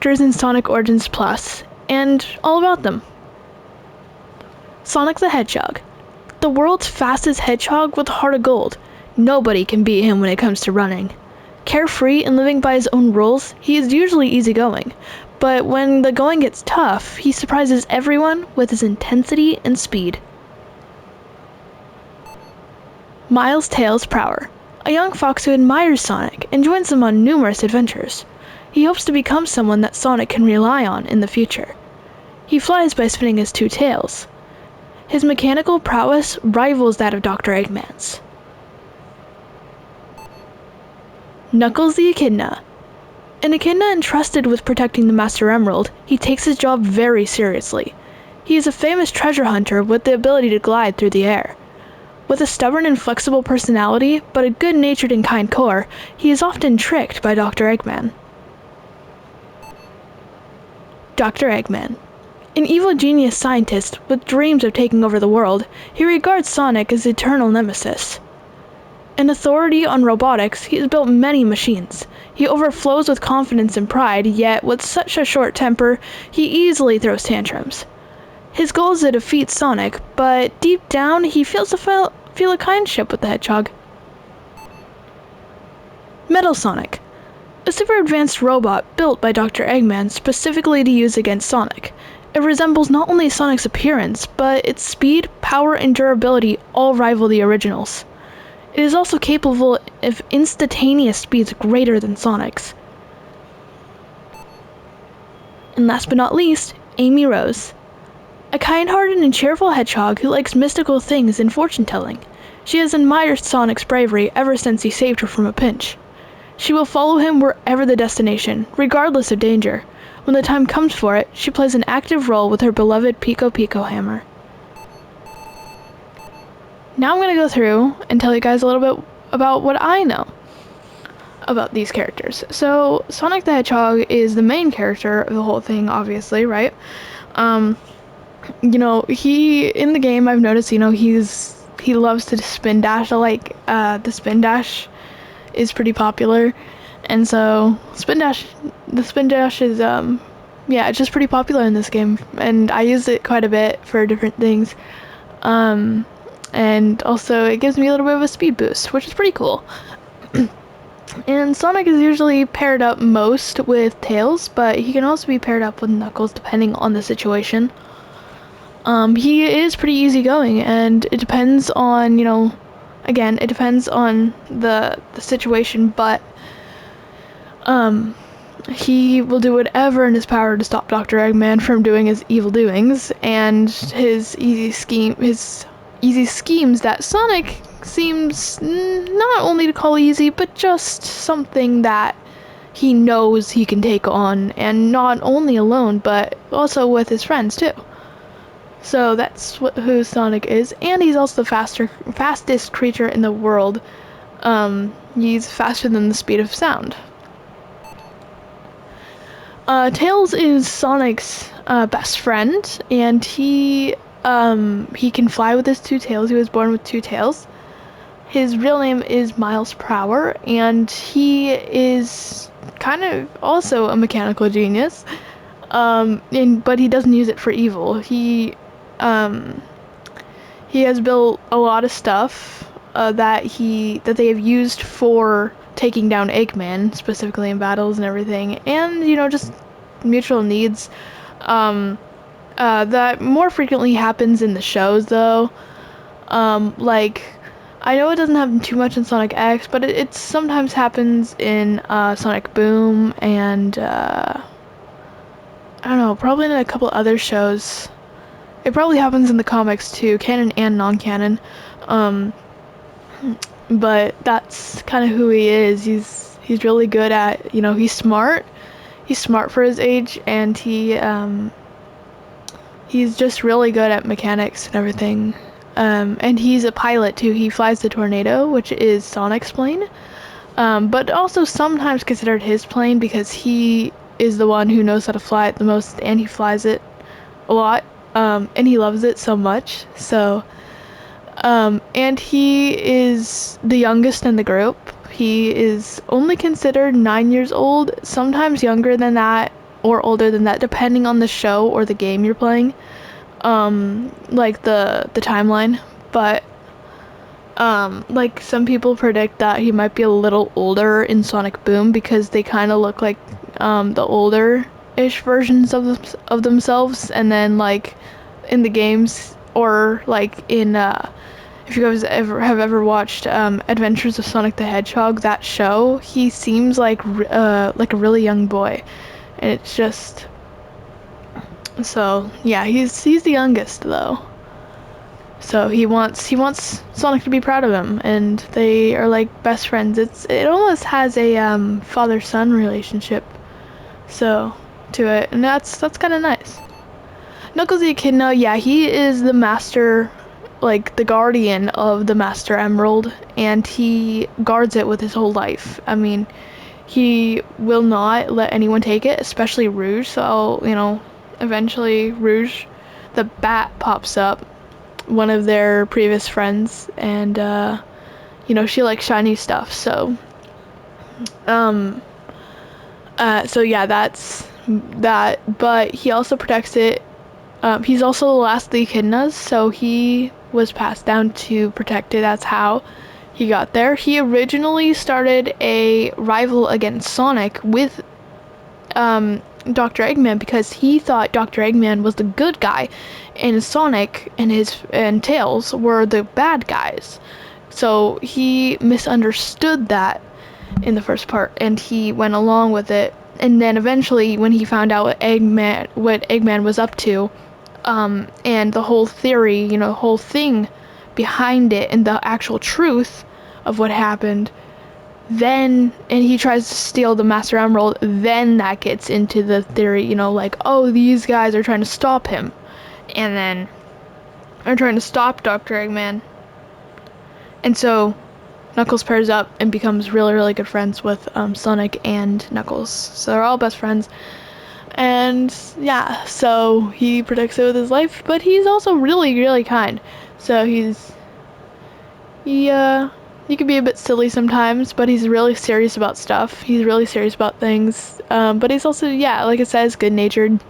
characters in Sonic Origins Plus, and all about them. Sonic the Hedgehog. The world's fastest hedgehog with a heart of gold. Nobody can beat him when it comes to running. Carefree and living by his own rules, he is usually easygoing. But when the going gets tough, he surprises everyone with his intensity and speed. Miles Tails Prower. A young fox who admires Sonic and joins him on numerous adventures. He hopes to become someone that Sonic can rely on in the future. He flies by spinning his two tails. His mechanical prowess rivals that of Dr. Eggman's. Knuckles the Echidna. An echidna entrusted with protecting the Master Emerald, he takes his job very seriously. He is a famous treasure hunter with the ability to glide through the air. With a stubborn and flexible personality, but a good-natured and kind core, he is often tricked by Dr. Eggman. Dr. Eggman. An evil genius scientist with dreams of taking over the world, he regards Sonic as eternal nemesis. An authority on robotics, he has built many machines. He overflows with confidence and pride, yet with such a short temper, he easily throws tantrums. His goal is to defeat Sonic, but deep down, he feels to feel a kindship with the Hedgehog. Metal Sonic. A super advanced robot built by Dr. Eggman specifically to use against Sonic. It resembles not only Sonic's appearance, but its speed, power, and durability all rival the originals. It is also capable of instantaneous speeds greater than Sonic's. And last but not least, Amy Rose. A kind-hearted and cheerful hedgehog who likes mystical things and fortune-telling. She has admired Sonic's bravery ever since he saved her from a pinch. She will follow him wherever the destination, regardless of danger. When the time comes for it, she plays an active role with her beloved Pico Pico hammer. Now I'm going to go through and tell you guys a little bit about what I know about these characters. So, Sonic the Hedgehog is the main character of the whole thing, obviously, right? In the game, I've noticed, he loves to spin dash. The spin dash is pretty popular. And so, the spin dash is, it's just pretty popular in this game. And I use it quite a bit for different things. And also it gives me a little bit of a speed boost, which is pretty cool. And Sonic is usually paired up most with Tails, but he can also be paired up with Knuckles depending on the situation. He is pretty easygoing, and it depends on, it depends on the situation, but he will do whatever in his power to stop Dr. Eggman from doing his evil doings, and his easy schemes that Sonic seems not only to call easy, but just something that he knows he can take on, and not only alone, but also with his friends too. So that's who Sonic is, and he's also the fastest creature in the world. He's faster than the speed of sound. Tails is Sonic's best friend, and he can fly with his two tails. He was born with two tails. His real name is Miles Prower, and he is kind of also a mechanical genius. But he doesn't use it for evil. He has built a lot of stuff that they have used for taking down Eggman, specifically in battles and everything, and just mutual needs. That more frequently happens in the shows, though. I know it doesn't happen too much in Sonic X, but it sometimes happens in Sonic Boom, and I don't know, probably in a couple other shows. It probably happens in the comics too, canon and non-canon. But that's kind of who he is. He's really good at, he's smart. He's smart for his age, and he's just really good at mechanics and everything. And he's a pilot too. He flies the Tornado, which is Sonic's plane, but also sometimes considered his plane because he is the one who knows how to fly it the most, and he flies it a lot, and he loves it so much. So, and he is the youngest in the group. He is only considered 9 years old, sometimes younger than that, or older than that, depending on the show or the game you're playing, like the timeline. But like some people predict that he might be a little older in Sonic Boom because they kind of look like the older-ish versions of themselves, and then like in the games or like in if you guys have ever watched Adventures of Sonic the Hedgehog, that show, he seems like a really young boy, and it's just so yeah, he's the youngest though. So he wants Sonic to be proud of him, and they are like best friends. It almost has a father-son relationship, so to it, and that's kind of nice. Knuckles the Echidna, yeah, he is the master, like the guardian of the Master Emerald, and he guards it with his whole life. I mean, he will not let anyone take it, especially Rouge. So, eventually Rouge, the bat, pops up, one of their previous friends, and she likes shiny stuff. So, so yeah, that's that. But he also protects it. He's also the last of the echidnas, so he was passed down to protect it. That's how he got there. He originally started a rival against Sonic with Dr. Eggman because he thought Dr. Eggman was the good guy and Sonic and Tails were the bad guys. So he misunderstood that in the first part, and he went along with it. And then eventually, when he found out what Eggman was up to, and the whole theory, the whole thing behind it, and the actual truth of what happened, and he tries to steal the Master Emerald, then that gets into the theory, like, oh, these guys are trying to stop him, and then are trying to stop Dr. Eggman. And so Knuckles pairs up and becomes really, really good friends with Sonic and Knuckles. So they're all best friends. And yeah, so he protects it with his life, but he's also really, really kind. So he can be a bit silly sometimes, but he's really serious about stuff. He's really serious about things. But he's also, yeah, like it says, good-natured.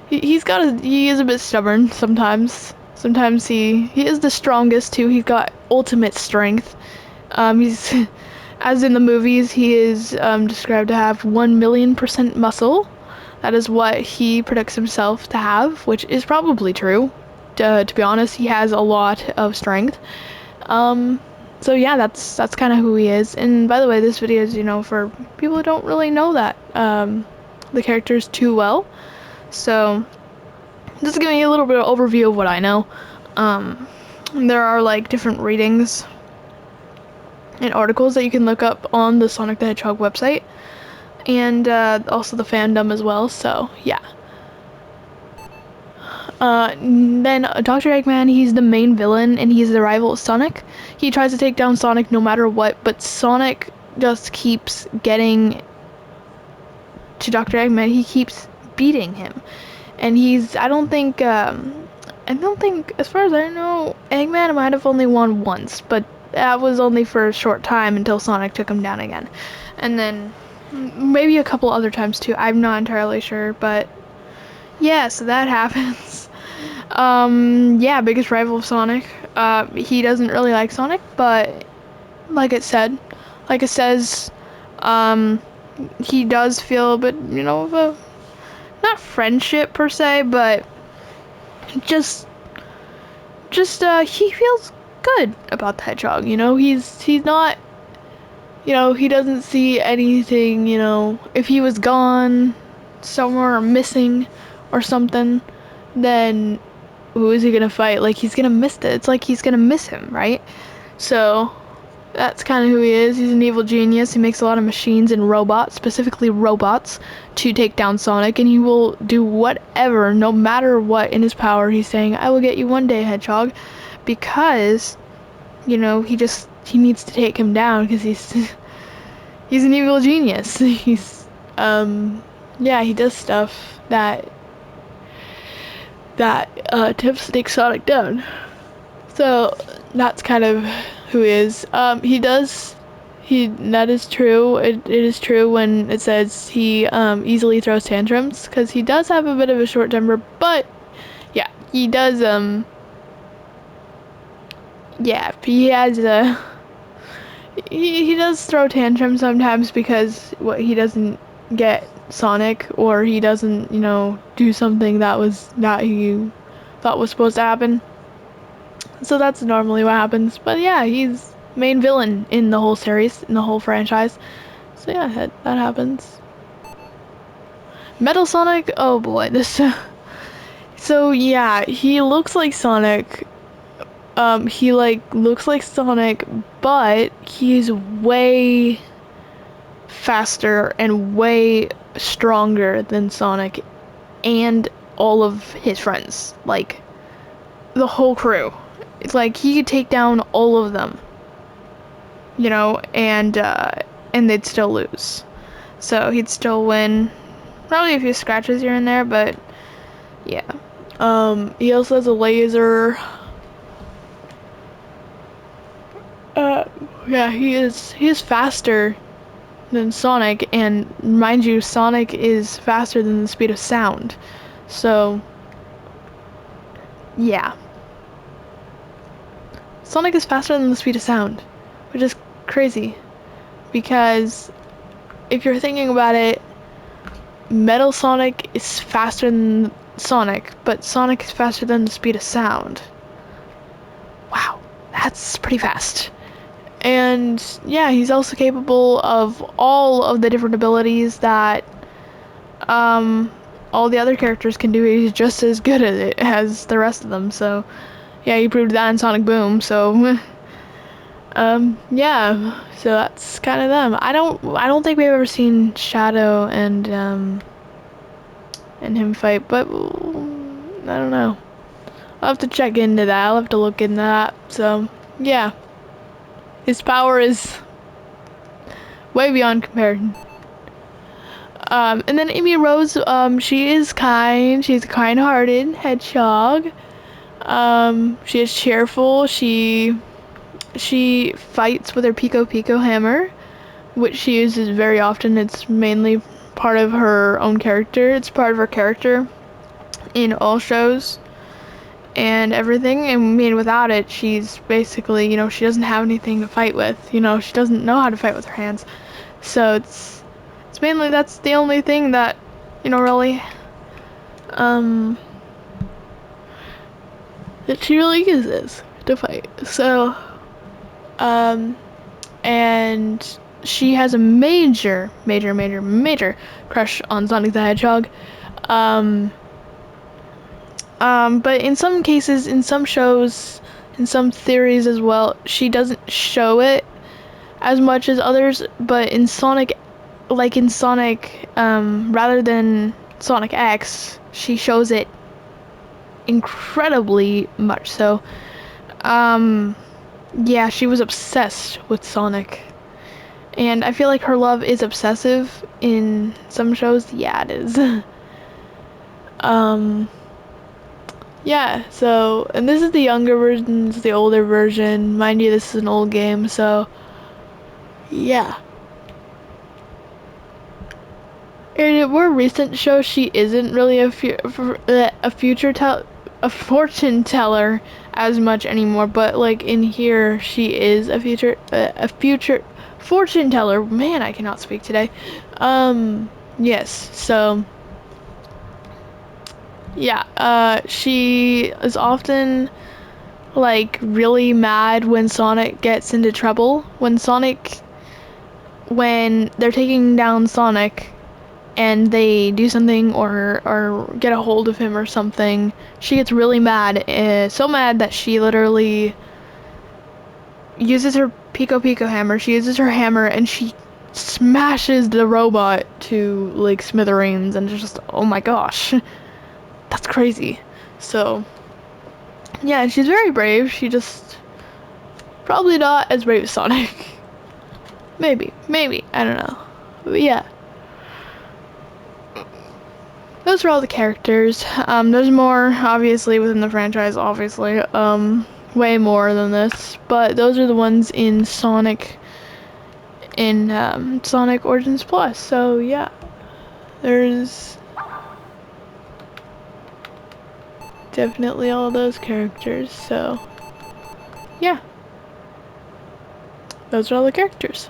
He is a bit stubborn sometimes. Sometimes he is the strongest too. He's got ultimate strength. He's, as in the movies, he is described to have 1,000,000% muscle. That is what he predicts himself to have, which is probably true. To be honest, he has a lot of strength. So yeah, that's kind of who he is. And by the way, this video is, for people who don't really know that the characters too well. So just giving you a little bit of overview of what I know. There are like different ratings and articles that you can look up on the Sonic the Hedgehog website, and also the fandom as well. So yeah. Then Dr. Eggman, he's the main villain, and he's the rival of Sonic. He tries to take down Sonic no matter what, but Sonic just keeps getting to Dr. Eggman. He keeps beating him, and I don't think, as far as I know, Eggman might have only won once, but that was only for a short time until Sonic took him down again. And then maybe a couple other times too. I'm not entirely sure, but yeah, so that happens. Yeah, biggest rival of Sonic. He doesn't really like Sonic, but like it says, he does feel a bit, of a, not friendship per se, but just he feels good about the Hedgehog. He's not, he doesn't see anything, if he was gone somewhere or missing or something, then who is he gonna fight? Like, he's gonna miss it. It's like he's gonna miss him, right? So that's kind of who he is. He's an evil genius. He makes a lot of machines and robots, specifically robots, to take down Sonic, and he will do whatever, no matter what in his power. He's saying, I will get you one day, Hedgehog, because, he needs to take him down, because he's an evil genius. He's, yeah, he does stuff that attempts to take Sonic down. So that's kind of who he is. He does That is true. It is true when it says he easily throws tantrums, because he does have a bit of a short temper, but yeah, he does yeah, he has a he does throw tantrums sometimes because what he doesn't get Sonic, or he doesn't, do something that he thought was supposed to happen. So that's normally what happens. But yeah, he's main villain in the whole series, in the whole franchise. So yeah, that happens. Metal Sonic, oh boy, this. So yeah, he looks like Sonic. He looks like Sonic, but he's way faster and way stronger than Sonic and all of his friends. Like the whole crew. It's like he could take down all of them, and they'd still lose. So he'd still win. Probably a few scratches here and there, but yeah. He also has a laser. Yeah, he is faster than Sonic, and mind you, Sonic is faster than the speed of sound. So yeah. Sonic is faster than the speed of sound, which is crazy. Because if you're thinking about it, Metal Sonic is faster than Sonic, but Sonic is faster than the speed of sound. Wow, that's pretty fast. And yeah, he's also capable of all of the different abilities that all the other characters can do. He's just as good at it as the rest of them. So yeah, he proved that in Sonic Boom. So yeah, so that's kind of them. I don't think we've ever seen Shadow and him fight, but I don't know. I'll have to check into that. I'll have to look into that. So yeah, his power is way beyond comparison. And then Amy Rose, she is kind. She's a kind-hearted hedgehog. She is cheerful. She fights with her Pico Pico hammer, which she uses very often. It's mainly part of her own character. It's part of her character in all shows and everything. I mean, without it, she's basically, she doesn't have anything to fight with. She doesn't know how to fight with her hands. So it's mainly, that's the only thing that, really, that she really uses to fight. So, and she has a major crush on Sonic the Hedgehog. But in some cases, in some shows, in some theories as well, she doesn't show it as much as others, but in Sonic, rather than Sonic X, she shows it incredibly much so. Yeah, she was obsessed with Sonic. And I feel like her love is obsessive in some shows. Yeah, it is. Yeah, so, and this is the younger version, this is the older version. Mind you, this is an old game, so, yeah. In a more recent show, she isn't really a fortune teller as much anymore, but like in here, she is a future fortune teller. Man, I cannot speak today. Yes, so yeah, she is often like really mad when Sonic gets into trouble. When they're taking down Sonic and they do something or get a hold of him or something, she gets really mad, so mad that she literally uses her Pico Pico hammer. She uses her hammer and she smashes the robot to like smithereens, and it's just, oh my gosh, that's crazy. So yeah, she's very brave. She just probably not as brave as Sonic. maybe I don't know, but yeah. Those are all the characters. There's more, obviously, within the franchise, way more than this, but those are the ones in Sonic in Sonic Origins Plus. So yeah, there's definitely all those characters. So yeah, those are all the characters.